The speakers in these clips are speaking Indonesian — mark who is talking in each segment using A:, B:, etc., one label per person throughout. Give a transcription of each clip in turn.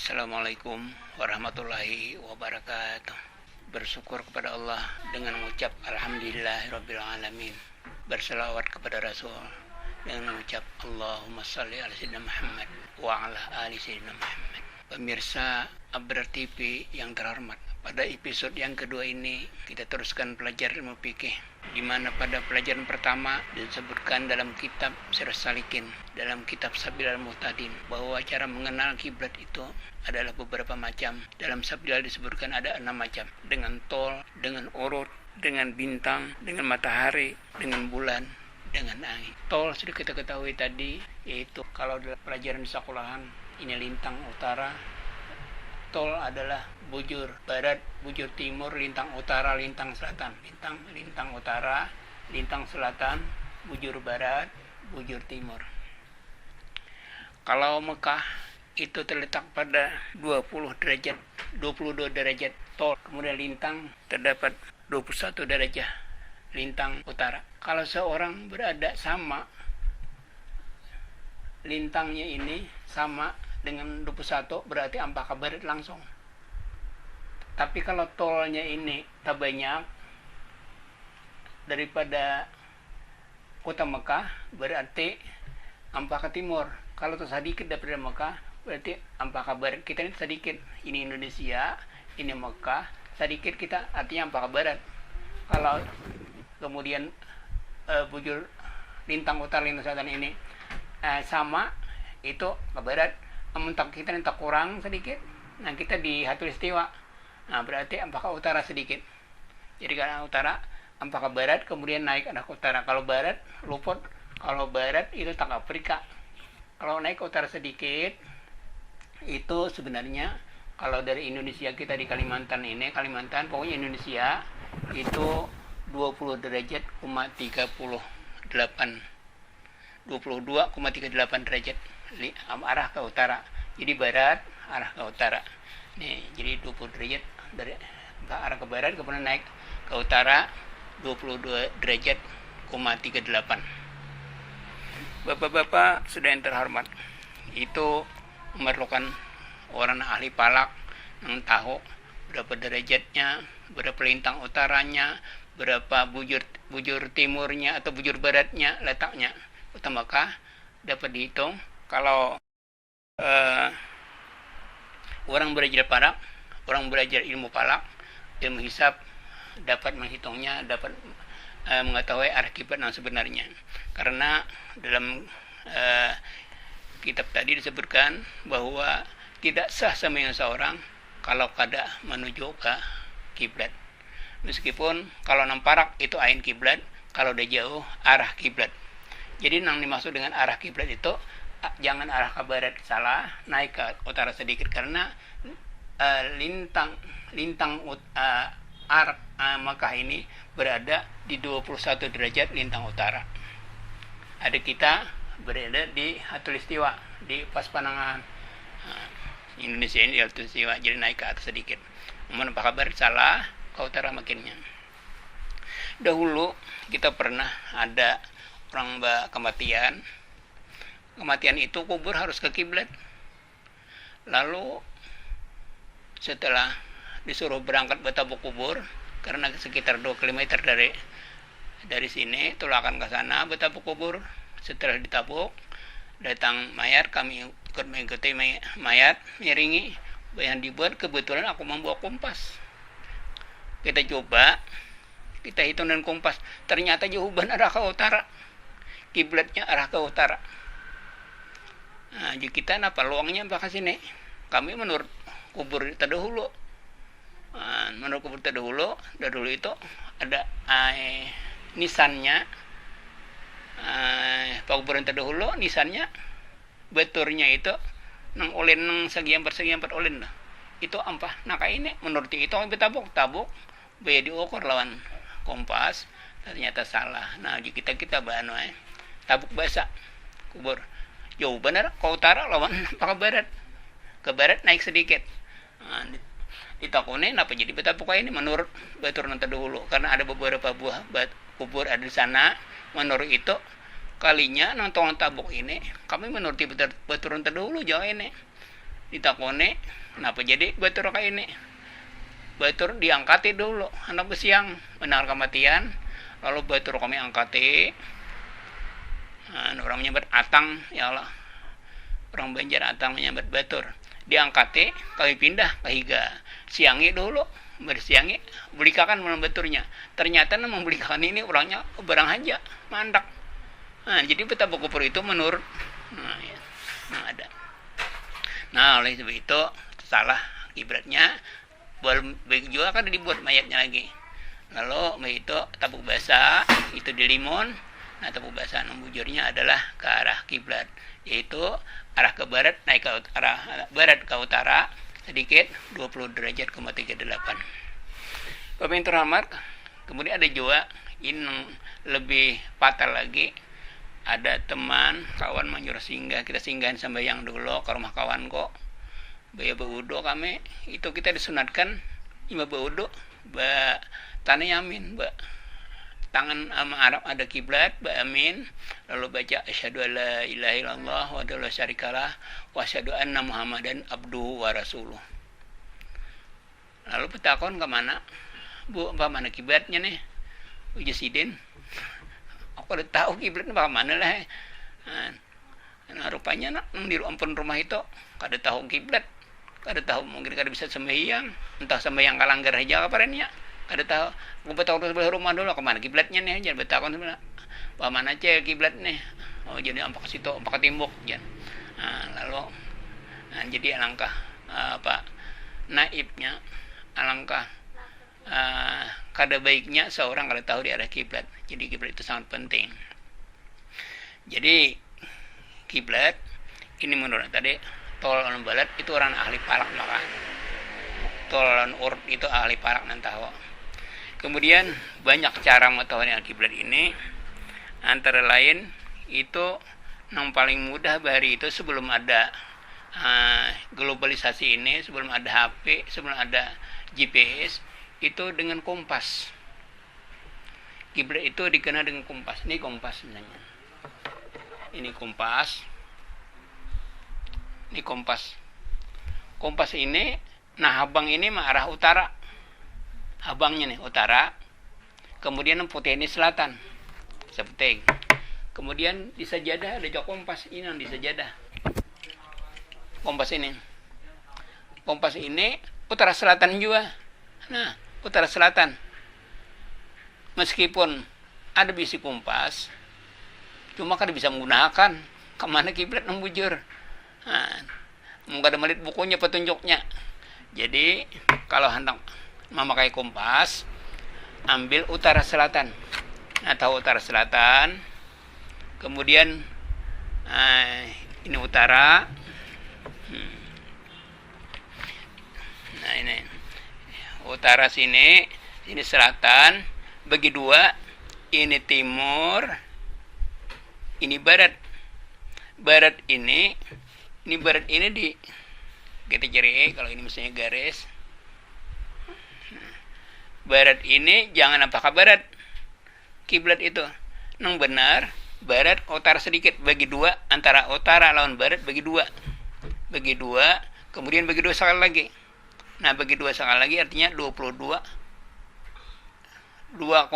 A: Assalamualaikum warahmatullahi wabarakatuh. Bersyukur kepada Allah dengan mengucap Alhamdulillahirrabbilalamin. Berselawat kepada Rasul dengan mengucap Allahumma salli ala sayyidina Muhammad wa ala ali sayyidina Muhammad. Pemirsa Abrar TV yang terhormat, pada episode yang kedua ini kita teruskan pelajaran ilmu fikih, di mana pada pelajaran pertama disebutkan dalam kitab Siraj Salikin, dalam kitab Sabilal Muhtadin, bahwa cara mengenal kiblat itu adalah beberapa macam. Dalam Sabilal disebutkan ada 6 macam, dengan tol, dengan urut, dengan bintang, dengan matahari, dengan bulan, dengan angin. Tol sudah kita ketahui tadi, yaitu kalau dalam pelajaran di sekolahan ini lintang utara. Tol adalah bujur barat, bujur timur, lintang utara, lintang selatan. Lintang utara, lintang selatan, bujur barat, bujur timur. Kalau Mekah itu terletak pada 22 derajat tol. Kemudian lintang terdapat 21 derajat lintang utara. Kalau seorang berada sama, lintangnya ini sama dengan 21, berarti ampaka barat langsung. Tapi kalau tolnya ini tak banyak daripada kota Mekah, berarti ampaka timur. Kalau sedikit daripada Mekah, berarti ampaka barat. Kita ini sedikit, ini Indonesia, ini Mekah, sedikit kita artinya ampaka barat. Kalau kemudian bujur lintang utara, lintang selatan ini sama, itu ke barat. Mentak kita tak kurang sedikit, nah kita di khatulistiwa, nah berarti ampaka utara sedikit. Jadi kalau utara ampaka barat, kemudian naik ada ke utara. Kalau barat luput, kalau barat itu tak Afrika. Kalau naik ke utara sedikit, itu sebenarnya kalau dari Indonesia kita di Kalimantan ini, Kalimantan pokoknya Indonesia itu 20 derajat, 22,38 derajat arah ke utara. Jadi barat arah ke utara. Nih, jadi 20 derajat dari arah ke barat, kemudian naik ke utara 22 derajat, 38. Bapak-bapak sudah yang terhormat, itu memerlukan orang ahli palak yang tahu berapa derajatnya, berapa lintang utaranya, berapa bujur timurnya atau bujur baratnya letaknya. Kota Mekah dapat dihitung. Kalau orang belajar palak, orang belajar ilmu palak, ilmu hisab, dapat menghitungnya, dapat mengetahui arah kiblat yang sebenarnya. Karena dalam kitab tadi disebutkan bahwa tidak sah sembahyang seorang kalau kada menuju ke kiblat. Meskipun kalau namparak itu ain kiblat, kalau udah jauh arah kiblat. Jadi yang dimaksud dengan arah kiblat itu jangan arah ke barat, salah, naik ke utara sedikit, karena lintang Makkah ini berada di 21 derajat lintang utara. Ada kita berada di khatulistiwa, di pas panangan. Indonesia ini di khatulistiwa, jadi naik ke atas sedikit. Namun apakah barat, salah, ke utara makinnya. Dahulu kita pernah ada orang kematian itu kubur harus ke kiblat. Lalu setelah disuruh berangkat bertabuk kubur, karena sekitar 2 km dari sini, itulah akan ke sana bertabuk kubur. Setelah ditabuk, datang mayat, kami ikut mengikuti mayat, miringi. Yang dibuat, kebetulan aku membawa kompas. Kita coba, kita hitung dengan kompas, ternyata jawaban arah ke utara, kiblatnya arah ke utara. Nah, jadi kita peluangnya ke sini. Kami menurut kubur terdahulu. Menurut kubur terdahulu itu ada nisannya. Kuburan terdahulu nisannya, beturnya itu nang ulin nang segian per ulin lah. Itu ampah. Nah kayak ini menurut itu kami tabuk baya diukur lawan kompas, ternyata salah. Nah jadi kita tabuk basah kubur. Jauh benar ke utara lawan ke barat naik sedikit. Nah, ditakuni kenapa jadi betapuk ini menurut baturan terdahulu, karena ada beberapa buah kubur ada di sana. Menurut itu kalinya nonton tabuk ini kami menuruti baturan terdahulu jauh ini. ditakone kenapa jadi batur kayak ini. Batur diangkati dulu anak siang benar kematian, lalu batur kami angkati. Nah, orang menyebut atang, ya Allah, orang Banjar atang menyebut batur, diangkati kami pindah ke higa siangi dulu, bersiangi belikakan malam baturnya, ternyata membelikakan ini orangnya barang aja mandak. Nah, jadi betapa kufur itu menurut ada. Nah, oleh sebab itu salah kiblatnya. Baik juga kan dibuat mayatnya lagi. Lalu itu tabuk basah itu di limun. Nah, tabuk basah bujurnya adalah ke arah kiblat, yaitu arah ke barat naik ke arah barat ke utara sedikit 20 derajat 38. Bapak yang terhormat, kemudian ada juga ini lebih fatal lagi. Ada teman kawan menyuruh singgah, kita singgahin sembahyang dulu ke rumah kawan kok. Baya beudo kami itu kita disunatkan ima beudo ba tanah yamin ba tangan sama Arab ada kiblat ba amin, lalu baca asyhadu alla ilaha illallah wa la syarikalah wa asyhadu anna muhammadan abduhu wa rasuluh. Lalu petakon ke mana? Bu, apa mana kiblatnya nih? Uji sidin. Aku udah tahu kiblatnya apa mana lah. Nah, rupanya di ampun rumah itu kada tahu kiblat. Kada tahu mungkin kada bisa sembahyang, entah sembahyang kalanggar aja kaparnya. Kada tahu. Aku tahu sebelah rumah dulu kemana kiblatnya nih, jangan betakon sebelah. Ba mana cek kiblat nih? Oh, jadi ampak situ, ampak timbuk jangan. Nah, lalu jadi alangkah naibnya, alangkah kada baiknya seorang kada tahu di arah kiblat. Jadi kiblat itu sangat penting. Jadi kiblat ini menurut tadi tolon balat itu orang ahli palak maka tolon urut itu ahli palak nan tahu. Kemudian banyak cara mengetahui kiblat ini, antara lain itu yang paling mudah bari itu sebelum ada globalisasi ini, sebelum ada HP, sebelum ada GPS, itu dengan kompas. Kiblat itu dikenal dengan kompas. Ini kompas sebenarnya. Ini kompas. Ini kompas. Kompas ini, nah habang ini arah utara. Habangnya nih utara. Kemudian yang putih ini selatan. Seperti. Kemudian di sajadah ada juga kompas ini yang di sajadah. Kompas ini. Kompas ini utara selatan juga. Nah, utara selatan. Meskipun ada bisi kompas, cuma kan bisa menggunakan kemana kiblat membujur. Nah, nggak ada melit bukunya petunjuknya. Jadi kalau hendak memakai kompas, ambil utara selatan. Nah, tahu utara selatan. Kemudian ini utara. Nah, ini utara sini, ini selatan. Bagi dua, ini timur, ini barat. Barat ini barat ini di kita cari kalau ini misalnya garis. Barat ini jangan apakah barat kiblat itu nang benar barat utara sedikit, bagi dua antara utara lawan barat bagi dua, kemudian bagi dua sekali lagi. Nah, bagi dua sekali lagi artinya 22 2,5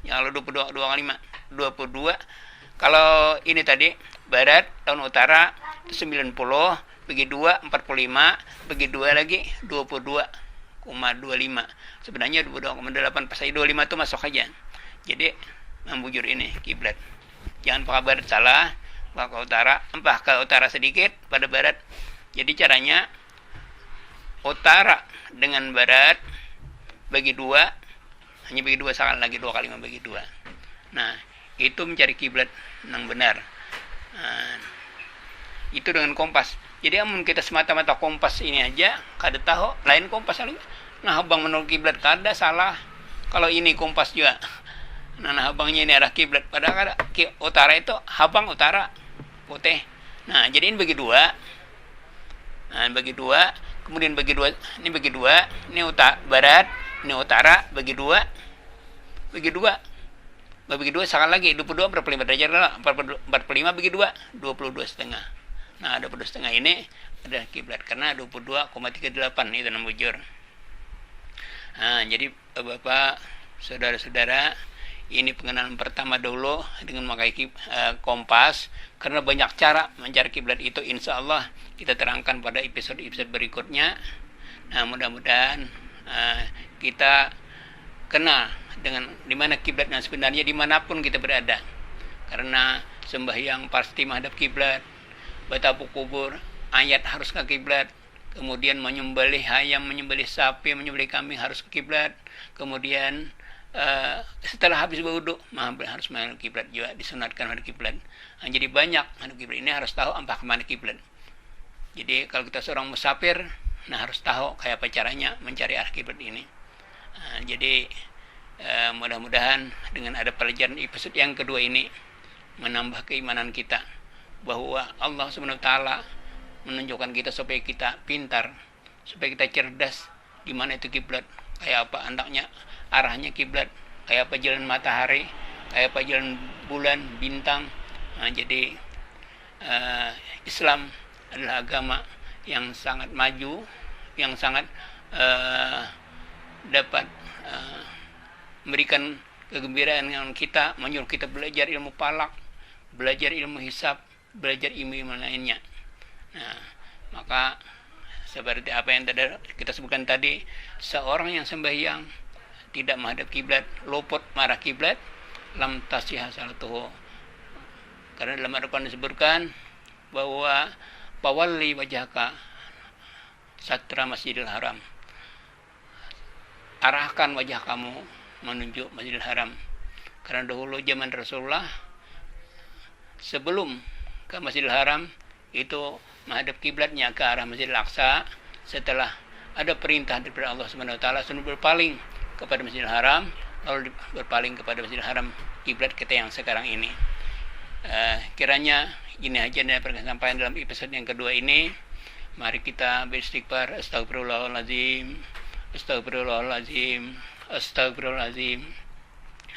A: ya, kalau 22 22. Kalau ini tadi barat tahun utara 90, bagi 2 45, bagi 2 lagi 22,25. Sebenarnya 22,8 pas 25 itu masuk aja. Jadi membujur ini kiblat. Jangan pakai barat salah, pakai utara, ke utara sedikit pada barat. Jadi caranya utara dengan barat bagi 2, hanya bagi 2 sekali lagi 2 kali 5 bagi 2. Nah, itu mencari kiblat yang benar. Nah, itu dengan kompas. Jadi amun kita semata-mata kompas ini aja kada tahu lain kompas lagi. Nah, abang menurut kiblat kada salah. Kalau ini kompas juga. Nah, abangnya ini arah kiblat. Padahal utara itu habang utara putih. Nah, jadi ini bagi 2. Nah, bagi 2, kemudian bagi 2, ini bagi 2, ini barat, ini utara, bagi 2. Bagi 2 sekali lagi 22 berapa 5 derajat, 45 bagi 2 22,5. Nah, 20,5 ini adalah kiblat karena 22,38 itu enam bujur. Nah, jadi Bapak, saudara-saudara, ini pengenalan pertama dulu dengan memakai kompas, karena banyak cara mencari kiblat itu insya Allah kita terangkan pada episode-episode berikutnya. Nah, mudah-mudahan kita kenal dengan dimana kiblat yang sebenarnya dimanapun kita berada, karena sembahyang pasti menghadap kiblat, bertabuh kubur ayat harus ke kiblat, kemudian menyembelih ayam, menyembelih sapi, menyembelih kambing harus ke kiblat, kemudian setelah habis berwudu harus menghadap kiblat juga, disunatkan menghadap kiblat. Nah, jadi banyak menghadap kiblat ini harus tahu apa kemana kiblat. Jadi kalau kita seorang musafir, nah harus tahu kayak apa caranya mencari arah kiblat ini. Nah, jadi mudah-mudahan dengan ada pelajaran episode yang kedua ini menambah keimanan kita bahwa Allah Subhanahu wa taala menunjukkan kita supaya kita pintar, supaya kita cerdas di mana itu kiblat, kayak apa anaknya arahnya kiblat, kayak apa jalan matahari, kayak apa jalan bulan, bintang. Nah, jadi Islam adalah agama yang sangat maju, yang sangat dapat memberikan kegembiraan yang kita, menyuruh kita belajar ilmu falak, belajar ilmu hisab, belajar ilmu lainnya. Nah, maka seperti apa yang tadi kita sebutkan tadi, seorang yang sembahyang tidak menghadap kiblat, luput marah kiblat, lam tasihha salatuhu. Karena dalam Al-Qur'an disebutkan bahwa pawalli wajhaka satra Masjidil Haram, arahkan wajah kamu menuju Masjidil Haram. Karena dahulu zaman Rasulullah sebelum ke Masjidil Haram itu menghadap kiblatnya ke arah Masjidil Aqsa. Setelah ada perintah dari Allah Subhanahu wa taala suruh berpaling kepada Masjidil Haram, lalu berpaling kepada Masjidil Haram, kiblat kita yang sekarang ini. Kiranya ini aja yang pernah sampaikan dalam episode yang kedua ini. Mari kita beristighfar. Astagfirullahaladzim, astagfirullahaladzim, astagfirullahaladzim.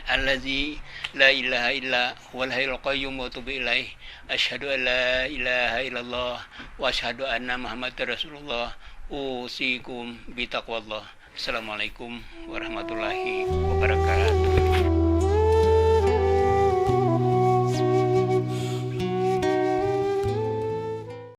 A: Allazi la ilaha illa huwal hayyul qayyum wa atubu ilaih. Asyhadu an la ilaha illallah wa asyhadu anna Muhammadar Rasulullah. Usikum bi taqwallah. Assalamualaikum warahmatullahi wabarakatuh.